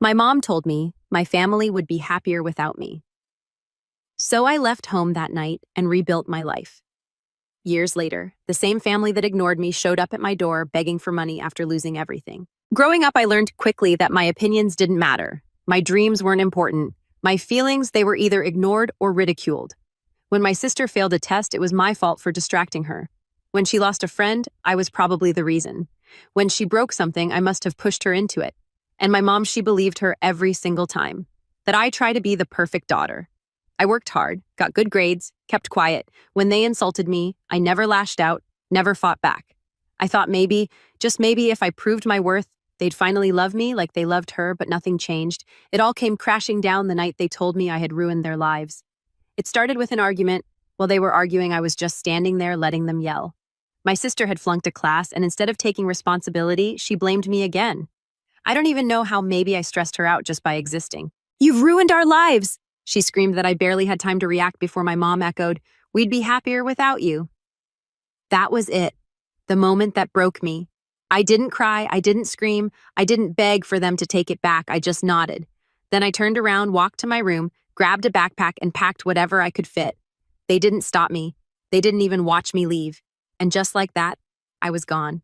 My mom told me my family would be happier without me. So I left home that night and rebuilt my life. Years later, the same family that ignored me showed up at my door begging for money after losing everything. Growing up, I learned quickly that my opinions didn't matter. My dreams weren't important. My feelings, they were either ignored or ridiculed. When my sister failed a test, it was my fault for distracting her. When she lost a friend, I was probably the reason. When she broke something, I must have pushed her into it. And my mom, she believed her every single time. That I try to be the perfect daughter. I worked hard, got good grades, kept quiet. When they insulted me, I never lashed out, never fought back. I thought maybe, just maybe if I proved my worth, they'd finally love me like they loved her, but nothing changed. It all came crashing down the night they told me I had ruined their lives. It started with an argument. While they were arguing, I was just standing there letting them yell. My sister had flunked a class, and instead of taking responsibility, she blamed me again. I don't even know how maybe I stressed her out just by existing. "You've ruined our lives!" She screamed that I barely had time to react before my mom echoed, "We'd be happier without you." That was it. The moment that broke me. I didn't cry, I didn't scream, I didn't beg for them to take it back, I just nodded. Then I turned around, walked to my room, grabbed a backpack, and packed whatever I could fit. They didn't stop me. They didn't even watch me leave. And just like that, I was gone.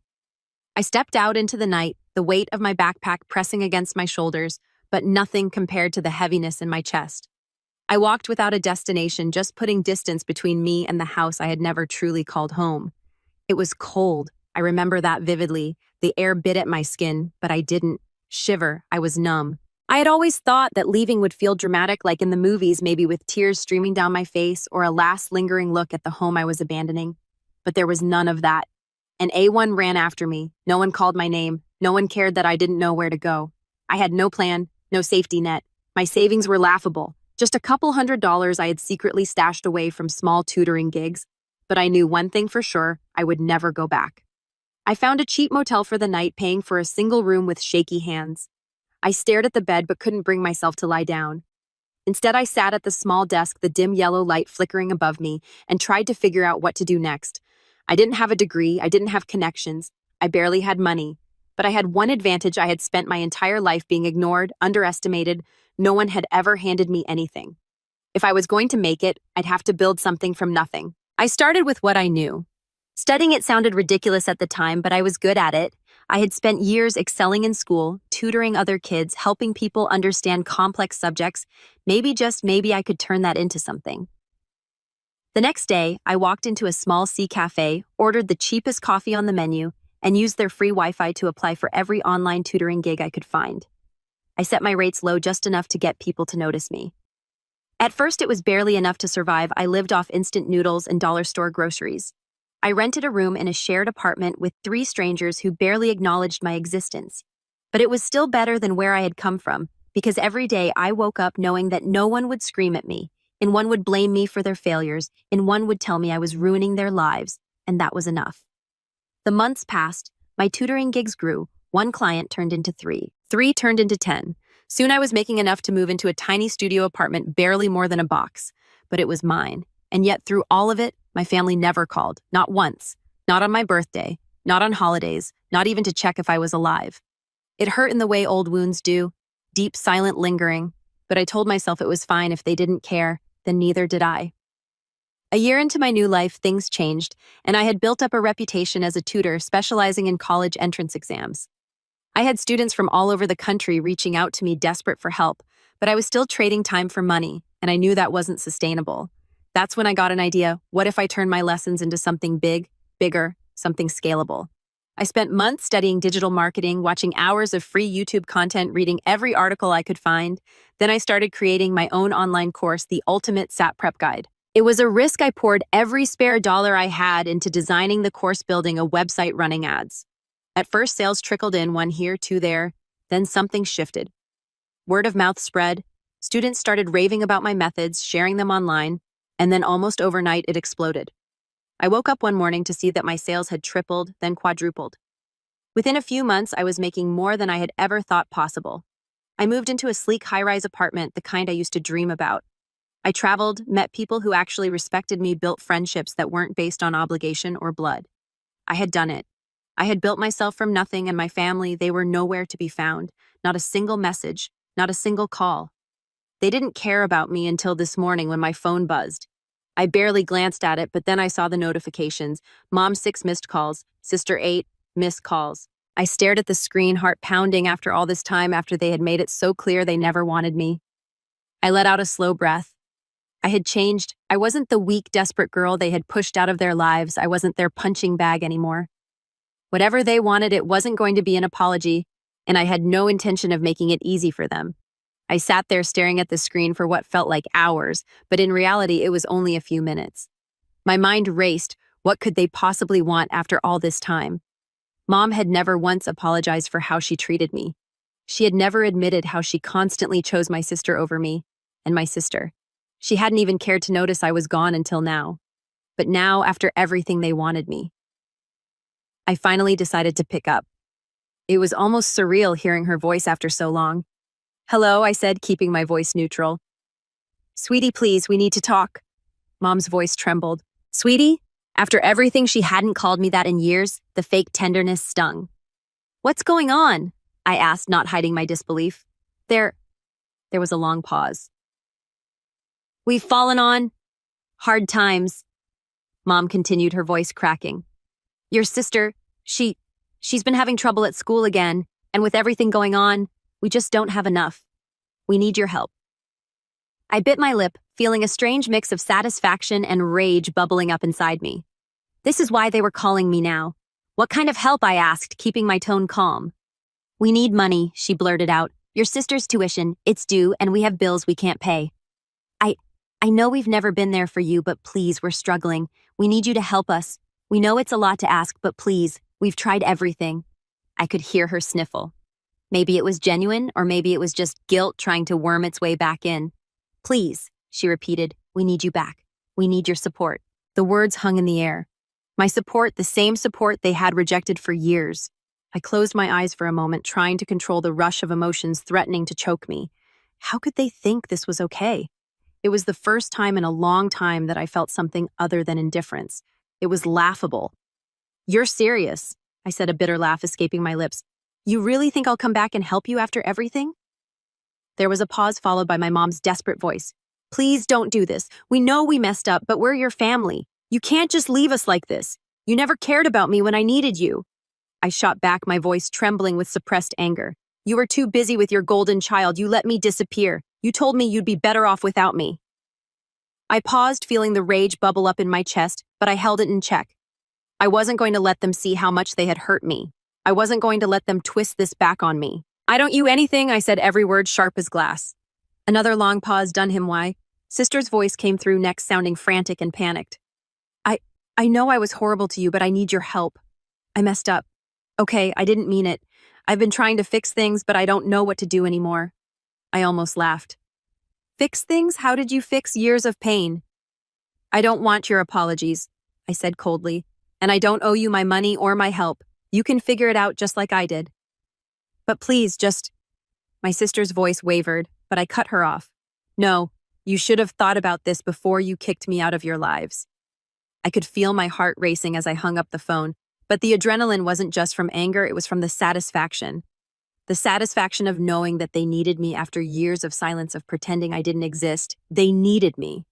I stepped out into the night, the weight of my backpack pressing against my shoulders, but nothing compared to the heaviness in my chest. I walked without a destination, just putting distance between me and the house I had never truly called home. It was cold. I remember that vividly. The air bit at my skin, but I didn't shiver. I was numb. I had always thought that leaving would feel dramatic, like in the movies, maybe with tears streaming down my face or a last lingering look at the home I was abandoning. But there was none of that. An A1 ran after me. No one called my name. No one cared that I didn't know where to go. I had no plan, no safety net. My savings were laughable. Just a couple $100s I had secretly stashed away from small tutoring gigs. But I knew one thing for sure, I would never go back. I found a cheap motel for the night, paying for a single room with shaky hands. I stared at the bed but couldn't bring myself to lie down. Instead, I sat at the small desk, the dim yellow light flickering above me, and tried to figure out what to do next. I didn't have a degree, I didn't have connections, I barely had money. But I had one advantage: I had spent my entire life being ignored, underestimated. No one had ever handed me anything. If I was going to make it, I'd have to build something from nothing. I started with what I knew. Studying it sounded ridiculous at the time, but I was good at it. I had spent years excelling in school, tutoring other kids, helping people understand complex subjects. Maybe, just maybe, I could turn that into something. The next day, I walked into a small C cafe, ordered the cheapest coffee on the menu, and used their free Wi-Fi to apply for every online tutoring gig I could find. I set my rates low, just enough to get people to notice me. At first, it was barely enough to survive. I lived off instant noodles and dollar store groceries. I rented a room in a shared apartment with 3 strangers who barely acknowledged my existence. But it was still better than where I had come from, because every day I woke up knowing that no one would scream at me, and one would blame me for their failures, and one would tell me I was ruining their lives, and that was enough. The months passed, my tutoring gigs grew. 1 client turned into 3. 3 turned into 10. Soon I was making enough to move into a tiny studio apartment, barely more than a box. But it was mine. And yet through all of it, my family never called. Not once. Not on my birthday. Not on holidays. Not even to check if I was alive. It hurt in the way old wounds do. Deep, silent, lingering. But I told myself it was fine. If they didn't care, then neither did I. A year into my new life, things changed, and I had built up a reputation as a tutor specializing in college entrance exams. I had students from all over the country reaching out to me, desperate for help, but I was still trading time for money, and I knew that wasn't sustainable. That's when I got an idea. What if I turned my lessons into something big, bigger, something scalable? I spent months studying digital marketing, watching hours of free YouTube content, reading every article I could find. Then I started creating my own online course, the Ultimate SAT Prep Guide. It was a risk. I poured every spare dollar I had into designing the course, building a website, running ads. At first, sales trickled in, 1 here, 2 there. Then something shifted. Word of mouth spread. Students started raving about my methods, sharing them online, and then almost overnight, it exploded. I woke up one morning to see that my sales had tripled, then quadrupled. Within a few months, I was making more than I had ever thought possible. I moved into a sleek high-rise apartment, the kind I used to dream about. I traveled, met people who actually respected me, built friendships that weren't based on obligation or blood. I had done it. I had built myself from nothing, and my family, they were nowhere to be found. Not a single message, not a single call. They didn't care about me until this morning when my phone buzzed. I barely glanced at it, but then I saw the notifications. Mom 6 missed calls, sister 8 missed calls. I stared at the screen, heart pounding after all this time after they had made it so clear they never wanted me. I let out a slow breath. I had changed. I wasn't the weak, desperate girl they had pushed out of their lives. I wasn't their punching bag anymore. Whatever they wanted, it wasn't going to be an apology, and I had no intention of making it easy for them. I sat there staring at the screen for what felt like hours, but in reality, it was only a few minutes. My mind raced. What could they possibly want after all this time? Mom had never once apologized for how she treated me. She had never admitted how she constantly chose my sister over me, and my sister. She hadn't even cared to notice I was gone until now. But now, after everything they wanted me, I finally decided to pick up. It was almost surreal hearing her voice after so long. "Hello," I said, keeping my voice neutral. "Sweetie, please, we need to talk." Mom's voice trembled. "Sweetie?" After everything, she hadn't called me that in years. The fake tenderness stung. "What's going on?" I asked, not hiding my disbelief. There was a long pause. "We've fallen on hard times," Mom continued, her voice cracking. "Your sister, she's been having trouble at school again, and with everything going on, we just don't have enough. We need your help." I bit my lip, feeling a strange mix of satisfaction and rage bubbling up inside me. This is why they were calling me now. "What kind of help?" I asked, keeping my tone calm. "We need money," she blurted out. "Your sister's tuition, it's due, and we have bills we can't pay. I know we've never been there for you, but please, we're struggling. We need you to help us. We know it's a lot to ask, but please, we've tried everything." I could hear her sniffle. Maybe it was genuine, or maybe it was just guilt trying to worm its way back in. "Please," she repeated, "we need you back. We need your support." The words hung in the air. My support, the same support they had rejected for years. I closed my eyes for a moment, trying to control the rush of emotions threatening to choke me. How could they think this was okay? It was the first time in a long time that I felt something other than indifference. It was laughable. "You're serious," I said, a bitter laugh escaping my lips. "You really think I'll come back and help you after everything?" There was a pause followed by my mom's desperate voice. "Please don't do this. We know we messed up, but we're your family. You can't just leave us like this. You never cared about me when I needed you." I shot back, my voice trembling with suppressed anger. "You were too busy with your golden child. You let me disappear. You told me you'd be better off without me." I paused, feeling the rage bubble up in my chest, but I held it in check. I wasn't going to let them see how much they had hurt me. I wasn't going to let them twist this back on me. "I don't you anything," I said, every word sharp as glass. Another long pause done him why. Sister's voice came through next, sounding frantic and panicked. I know I was horrible to you, but I need your help. I messed up. Okay, I didn't mean it. I've been trying to fix things, but I don't know what to do anymore." I almost laughed. "Fix things? How did you fix years of pain?" "I don't want your apologies," I said coldly, "and I don't owe you my money or my help. You can figure it out just like I did. But please, just..." My sister's voice wavered, but I cut her off. "No, you should have thought about this before you kicked me out of your lives." I could feel my heart racing as I hung up the phone, but the adrenaline wasn't just from anger, it was from the satisfaction. The satisfaction of knowing that they needed me after years of silence, of pretending I didn't exist. They needed me.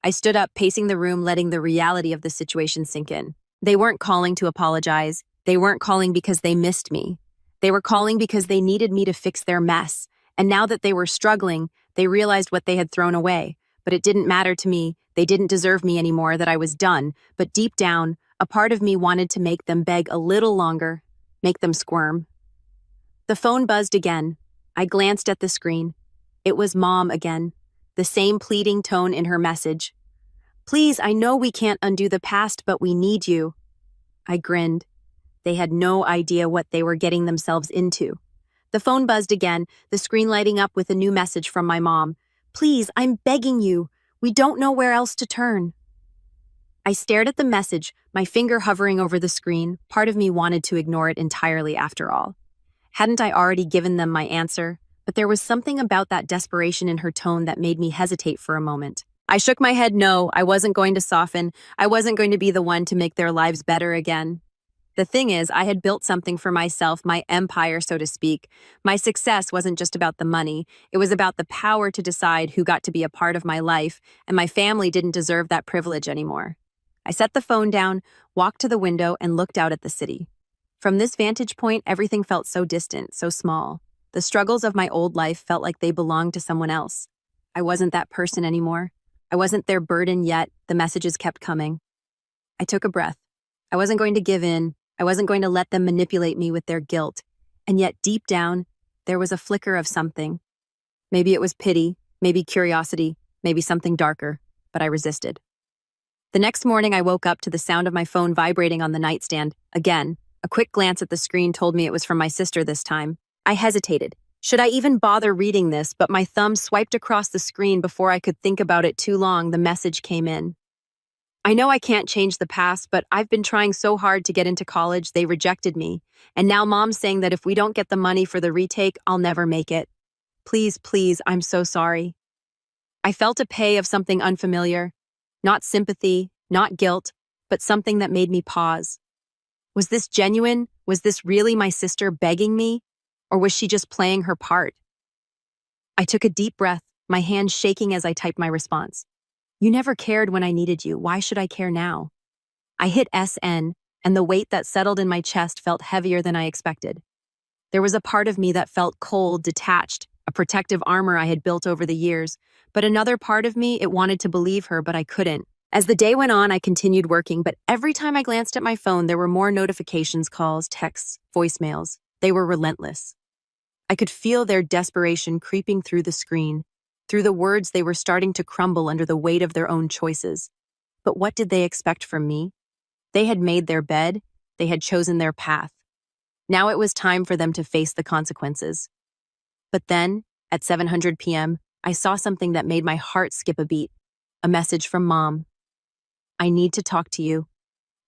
I stood up, pacing the room, letting the reality of the situation sink in. They weren't calling to apologize. They weren't calling because they missed me. They were calling because they needed me to fix their mess. And now that they were struggling, they realized what they had thrown away. But it didn't matter to me. They didn't deserve me anymore, that I was done. But deep down, a part of me wanted to make them beg a little longer, make them squirm. The phone buzzed again. I glanced at the screen. It was Mom again, the same pleading tone in her message. "Please, I know we can't undo the past, but we need you." I grinned. They had no idea what they were getting themselves into. The phone buzzed again, the screen lighting up with a new message from my mom. "Please, I'm begging you. We don't know where else to turn." I stared at the message, my finger hovering over the screen. Part of me wanted to ignore it entirely after all. Hadn't I already given them my answer? But there was something about that desperation in her tone that made me hesitate for a moment. I shook my head no, I wasn't going to soften. I wasn't going to be the one to make their lives better again. The thing is, I had built something for myself, my empire, so to speak. My success wasn't just about the money, it was about the power to decide who got to be a part of my life, and my family didn't deserve that privilege anymore. I set the phone down, walked to the window, and looked out at the city. From this vantage point, everything felt so distant, so small. The struggles of my old life felt like they belonged to someone else. I wasn't that person anymore. I wasn't their burden yet. The messages kept coming. I took a breath. I wasn't going to give in. I wasn't going to let them manipulate me with their guilt. And yet, deep down, there was a flicker of something. Maybe it was pity, maybe curiosity, maybe something darker, but I resisted. The next morning, I woke up to the sound of my phone vibrating on the nightstand. Again, a quick glance at the screen told me it was from my sister this time. I hesitated. Should I even bother reading this? But my thumb swiped across the screen before I could think about it too long. The message came in. I know I can't change the past, but I've been trying so hard to get into college, they rejected me. And now Mom's saying that if we don't get the money for the retake, I'll never make it. Please, please, I'm so sorry. I felt a pang of something unfamiliar. Not sympathy, not guilt, but something that made me pause. Was this genuine? Was this really my sister begging me? Or was she just playing her part? I took a deep breath, my hand shaking as I typed my response. You never cared when I needed you. Why should I care now? I hit SN, and the weight that settled in my chest felt heavier than I expected. There was a part of me that felt cold, detached, a protective armor I had built over the years, but another part of me, it wanted to believe her, but I couldn't. As the day went on, I continued working, but every time I glanced at my phone, there were more notifications, calls, texts, voicemails. They were relentless. I could feel their desperation creeping through the screen. Through the words, they were starting to crumble under the weight of their own choices. But what did they expect from me? They had made their bed. They had chosen their path. Now it was time for them to face the consequences. But then, at 7:00 p.m., I saw something that made my heart skip a beat. A message from Mom. I need to talk to you.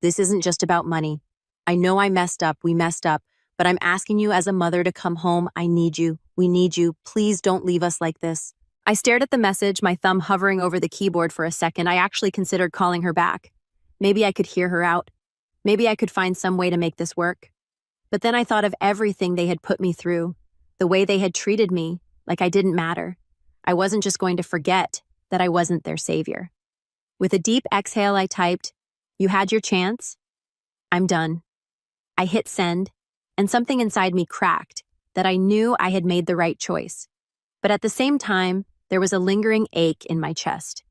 This isn't just about money. I know I messed up, we messed up, but I'm asking you as a mother to come home. I need you. We need you. Please don't leave us like this. I stared at the message, my thumb hovering over the keyboard for a second. I actually considered calling her back. Maybe I could hear her out. Maybe I could find some way to make this work. But then I thought of everything they had put me through, the way they had treated me, like I didn't matter. I wasn't just going to forget that I wasn't their savior. With a deep exhale, I typed, "You had your chance. I'm done." I hit send, and something inside me cracked, that I knew I had made the right choice. But at the same time, there was a lingering ache in my chest,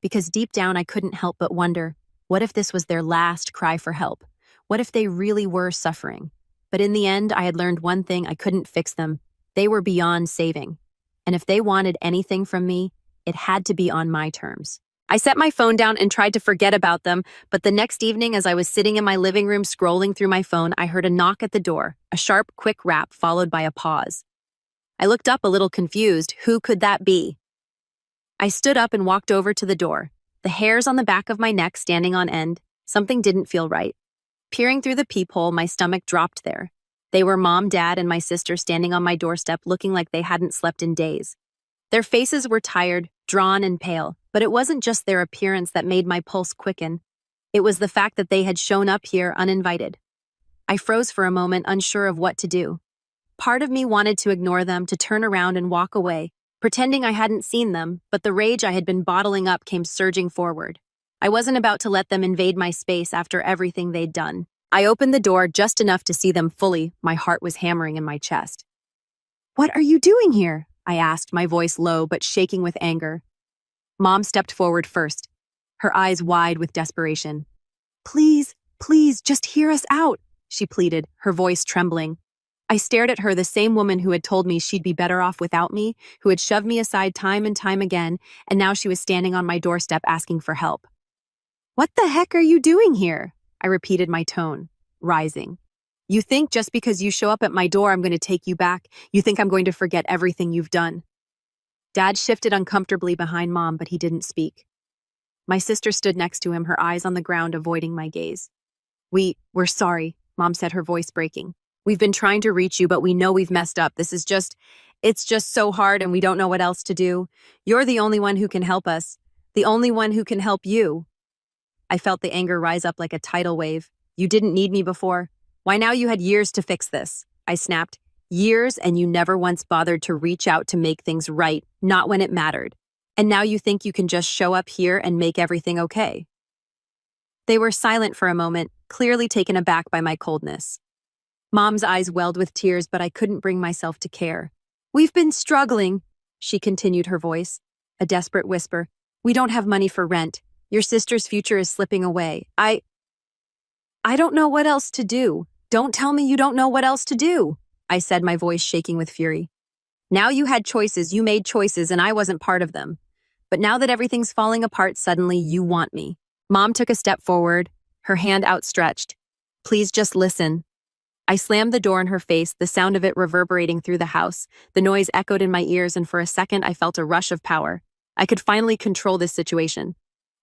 because deep down I couldn't help but wonder, what if this was their last cry for help? What if they really were suffering? But in the end, I had learned one thing: I couldn't fix them. They were beyond saving. And if they wanted anything from me, it had to be on my terms. I set my phone down and tried to forget about them, but the next evening, as I was sitting in my living room scrolling through my phone, I heard a knock at the door, a sharp, quick rap followed by a pause. I looked up a little confused. Who could that be? I stood up and walked over to the door, the hairs on the back of my neck standing on end. Something didn't feel right. Peering through the peephole, my stomach dropped there. They were Mom, Dad, and my sister standing on my doorstep looking like they hadn't slept in days. Their faces were tired, drawn, and pale, but it wasn't just their appearance that made my pulse quicken. It was the fact that they had shown up here uninvited. I froze for a moment, unsure of what to do. Part of me wanted to ignore them, to turn around and walk away, pretending I hadn't seen them, but the rage I had been bottling up came surging forward. I wasn't about to let them invade my space after everything they'd done. I opened the door just enough to see them fully. My heart was hammering in my chest. "What are you doing here?" I asked, my voice low but shaking with anger. Mom stepped forward first, her eyes wide with desperation. "Please, please, just hear us out," she pleaded, her voice trembling. I stared at her, the same woman who had told me she'd be better off without me, who had shoved me aside time and time again, and now she was standing on my doorstep asking for help. "What the heck are you doing here?" I repeated, my tone rising. "You think just because you show up at my door I'm going to take you back? You think I'm going to forget everything you've done?" Dad shifted uncomfortably behind Mom, but he didn't speak. My sister stood next to him, her eyes on the ground, avoiding my gaze. We're sorry," Mom said, her voice breaking. "We've been trying to reach you, but we know we've messed up. It's just so hard and we don't know what else to do. You're the only one who can help us. The only one who can help you." I felt the anger rise up like a tidal wave. "You didn't need me before. Why now you had years to fix this? I snapped. Years, and you never once bothered to reach out to make things right, not when it mattered. And now you think you can just show up here and make everything okay. They were silent for a moment, clearly taken aback by my coldness. Mom's eyes welled with tears, but I couldn't bring myself to care. We've been struggling, she continued, her voice a desperate whisper. We don't have money for rent. Your sister's future is slipping away. I don't know what else to do. Don't tell me you don't know what else to do, I said, my voice shaking with fury. Now you had choices, you made choices, and I wasn't part of them. But now that everything's falling apart, suddenly you want me. Mom took a step forward, her hand outstretched. Please just listen. I slammed the door in her face, the sound of it reverberating through the house. The noise echoed in my ears, and for a second I felt a rush of power. I could finally control this situation.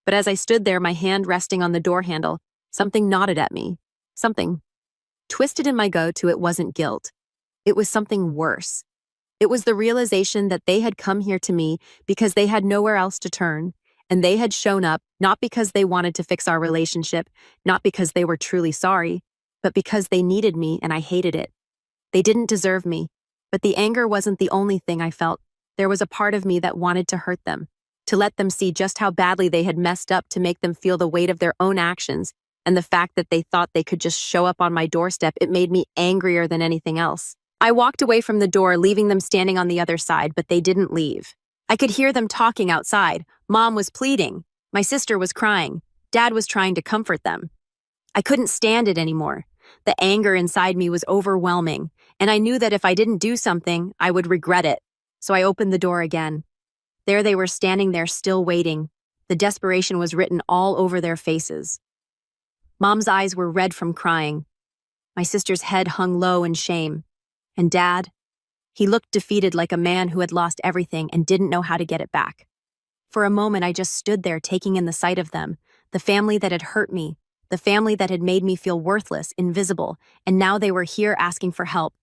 But as I stood there, my hand resting on the door handle, something nodded at me. Something. Twisted in my go-to, it wasn't guilt. It was something worse. It was the realization that they had come here to me because they had nowhere else to turn, and they had shown up not because they wanted to fix our relationship, not because they were truly sorry, but because they needed me and I hated it. They didn't deserve me, but the anger wasn't the only thing I felt. There was a part of me that wanted to hurt them, to let them see just how badly they had messed up, to make them feel the weight of their own actions, and the fact that they thought they could just show up on my doorstep, it made me angrier than anything else. I walked away from the door, leaving them standing on the other side, but they didn't leave. I could hear them talking outside. Mom was pleading. My sister was crying. Dad was trying to comfort them. I couldn't stand it anymore. The anger inside me was overwhelming, and I knew that if I didn't do something, I would regret it. So I opened the door again. There they were, standing there, still waiting. The desperation was written all over their faces. Mom's eyes were red from crying. My sister's head hung low in shame. And Dad? He looked defeated, like a man who had lost everything and didn't know how to get it back. For a moment, I just stood there, taking in the sight of them, the family that had hurt me, the family that had made me feel worthless, invisible, and now they were here asking for help.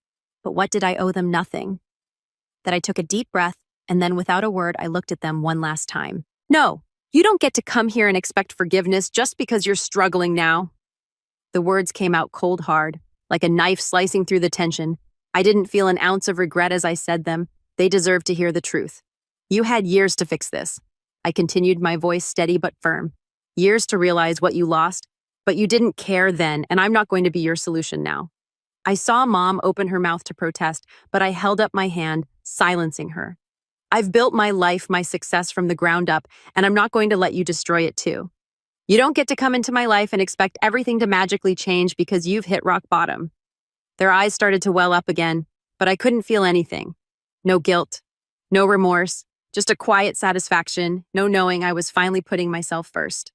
But what did I owe them? Nothing. That I took a deep breath, and then without a word, I looked at them one last time. No, you don't get to come here and expect forgiveness just because you're struggling now. The words came out cold hard, like a knife slicing through the tension. I didn't feel an ounce of regret as I said them. They deserved to hear the truth. You had years to fix this. I continued, my voice steady but firm. Years to realize what you lost, but you didn't care then, and I'm not going to be your solution now. I saw Mom open her mouth to protest, but I held up my hand, silencing her. I've built my life, my success from the ground up, and I'm not going to let you destroy it too. You don't get to come into my life and expect everything to magically change because you've hit rock bottom. Their eyes started to well up again, but I couldn't feel anything. No guilt, no remorse, just a quiet satisfaction, no knowing I was finally putting myself first.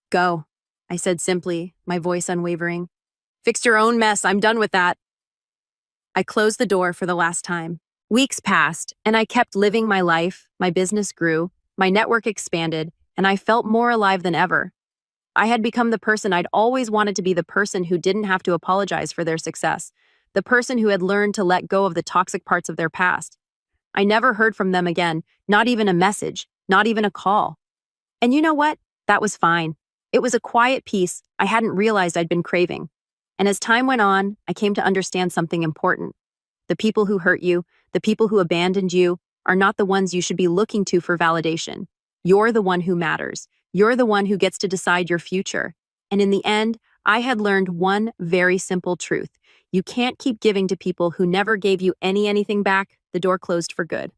Go, I said simply, my voice unwavering. Fix your own mess, I'm done with that. I closed the door for the last time. Weeks passed, and I kept living my life. My business grew, my network expanded, and I felt more alive than ever. I had become the person I'd always wanted to be, the person who didn't have to apologize for their success, the person who had learned to let go of the toxic parts of their past. I never heard from them again, not even a message, not even a call. And you know what? That was fine. It was a quiet peace I hadn't realized I'd been craving. And as time went on, I came to understand something important. The people who hurt you, the people who abandoned you, are not the ones you should be looking to for validation. You're the one who matters. You're the one who gets to decide your future. And in the end, I had learned one very simple truth. You can't keep giving to people who never gave you anything back. The door closed for good.